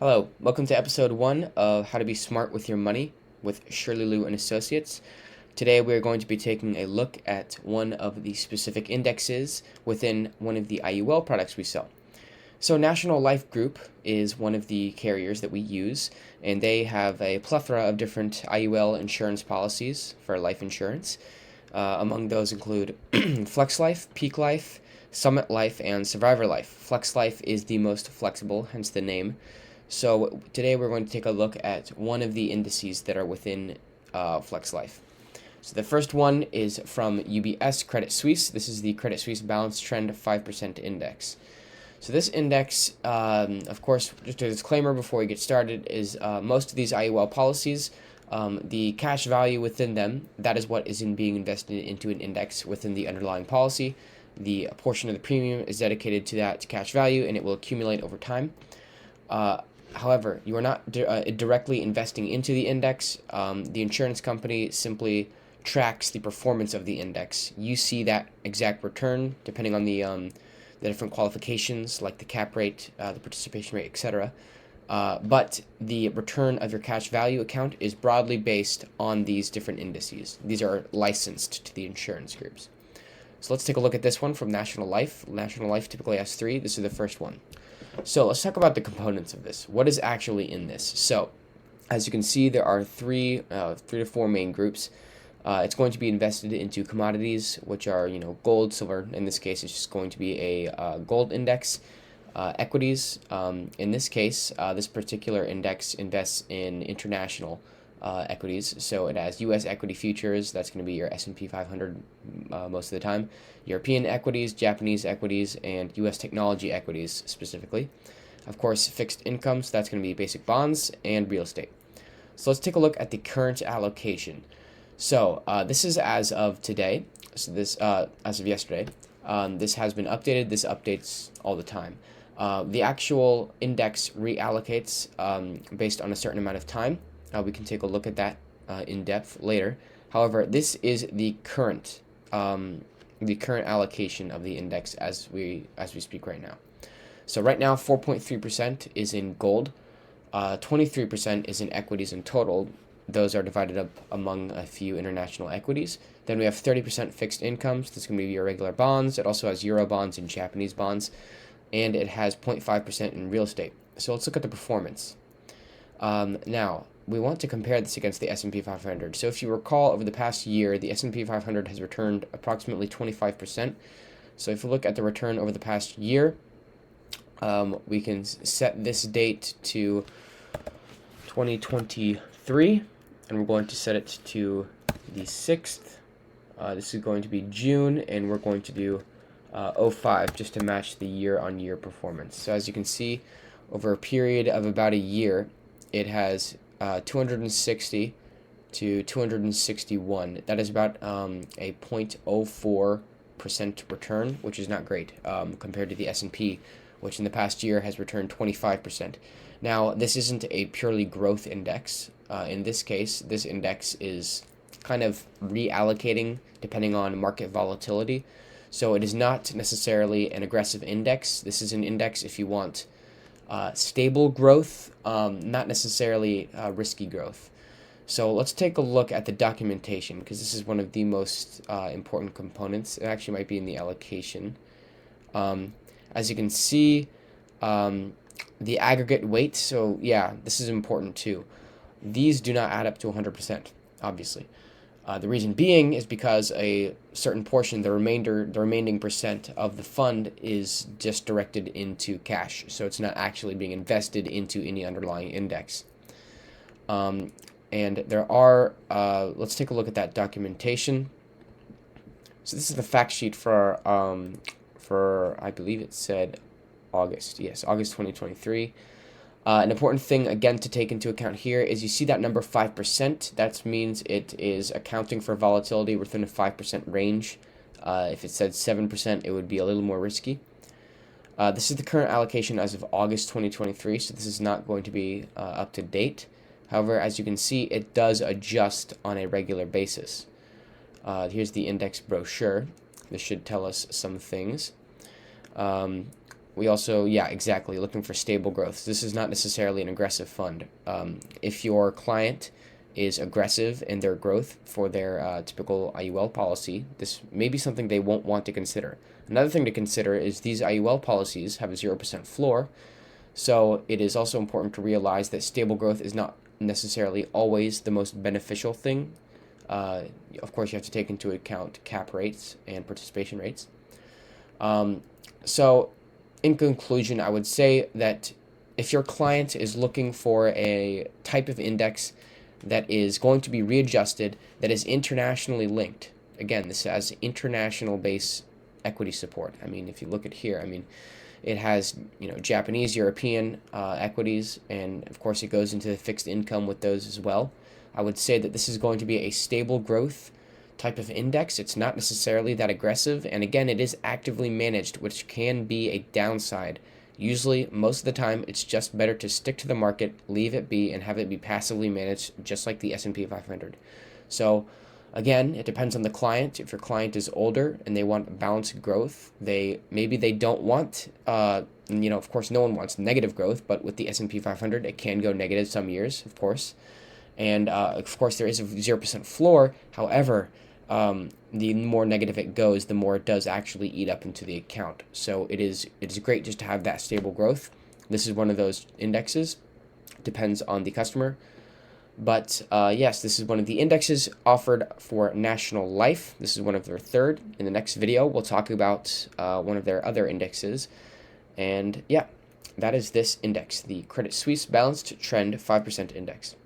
Hello, welcome to episode 1 of How to Be Smart with Your Money with Shirley Liu and Associates. Today we're going to be taking a look at one of the specific indexes within one of the IUL products we sell. So National Life Group is one of the carriers that we use, and they have a plethora of different IUL insurance policies for life insurance. Among those include Flex Life, Peak Life, Summit Life, and Survivor Life. Flex Life is the most flexible, hence the name. So today we're going to take a look at one of the indices that are within Flex Life. So the first one is from UBS Credit Suisse. This is the Credit Suisse Balance Trend 5% Index. So this index, of course, just a disclaimer before we get started, is most of these IUL policies, the cash value within them, that is what is being invested into an index within the underlying policy. The portion of the premium is dedicated to that cash value, and it will accumulate over time. However, you are not directly investing into the index. The insurance company simply tracks the performance of the index. You see that exact return depending on the different qualifications, like the cap rate, the participation rate, etc. But the return of your cash value account is broadly based on these different indices. These are licensed to the insurance groups. So let's take a look at this one from National Life. National Life typically has 3. This is the first one. So let's talk about the components of this. What is actually in this? So as you can see, there are three to four main groups. It's going to be invested into commodities, which are gold, silver. In this case, it's just going to be a gold index. Equities. In this case, this particular index invests in international equities. So it has U.S. equity futures. That's going to be your S&P 500 most of the time. European equities, Japanese equities, and U.S. technology equities specifically. Of course, fixed incomes. That's going to be basic bonds and real estate. So let's take a look at the current allocation. So this is as of today. So this as of yesterday. This has been updated. This updates all the time. The actual index reallocates based on a certain amount of time. We can take a look at that in depth later. However, this is the current allocation of the index as we speak right now. So right now, 4.3% is in gold, 23% is in equities in total. Those are divided up among a few international equities. Then we have 30% fixed incomes. This is going to be your regular bonds. It also has euro bonds and Japanese bonds, and it has 0.5% in real estate. So let's look at the performance. Now, we want to compare this against the S&P 500. So if you recall, over the past year, the S&P 500 has returned approximately 25%. So if you look at the return over the past year, we can set this date to 2023, and we're going to set it to the 6th. This is going to be June, and we're going to do 05 just to match the year-on-year performance. So as you can see, over a period of about a year, it has 260 to 261. That is about a 0.04% return, which is not great compared to the S&P, which in the past year has returned 25%. Now, this isn't a purely growth index. In this case, this index is kind of reallocating depending on market volatility. So it is not necessarily an aggressive index. This is an index if you want stable growth, not necessarily risky growth. So let's take a look at the documentation, because this is one of the most important components. It actually might be in the allocation. As you can see, the aggregate weight, so yeah, this is important too. These do not add up to 100%, obviously. The reason being is because a certain portion, the remaining percent of the fund is just directed into cash. So it's not actually being invested into any underlying index. And there are, let's take a look at that documentation. So this is the fact sheet for I believe it said August. Yes, August 2023. An important thing, again, to take into account here is you see that number 5%. That means it is accounting for volatility within a 5% range. If it said 7%, it would be a little more risky. This is the current allocation as of August 2023, so this is not going to be up to date. However, as you can see, it does adjust on a regular basis. Here's the index brochure. This should tell us some things. We also, yeah, exactly, looking for stable growth. This is not necessarily an aggressive fund. If your client is aggressive in their growth for their typical IUL policy, this may be something they won't want to consider. Another thing to consider is these IUL policies have a 0% floor, so it is also important to realize that stable growth is not necessarily always the most beneficial thing. Uh, of course, you have to take into account cap rates and participation rates. Um, so, in conclusion, I would say that if your client is looking for a type of index that is going to be readjusted, that is internationally linked, again, this has international base equity support. I mean, if you look at here, I mean, it has, Japanese, European equities, and of course it goes into the fixed income with those as well. I would say that this is going to be a stable growth type of index. It's not necessarily that aggressive, and again, it is actively managed, which can be a downside. Usually, most of the time, it's just better to stick to the market, leave it be, and have it be passively managed, just like the S&P 500. So, again, it depends on the client. If your client is older and they want balanced growth, maybe they don't want, of course, no one wants negative growth, but with the S&P 500, it can go negative some years, of course. And of course, there is a 0% floor. However, the more negative it goes, the more it does actually eat up into the account. So it is great just to have that stable growth. This is one of those indexes. Depends on the customer. But yes, this is one of the indexes offered for National Life. This is one of their third. In the next video, we'll talk about one of their other indexes. And yeah, that is this index, the Credit Suisse Balanced Trend 5% Index.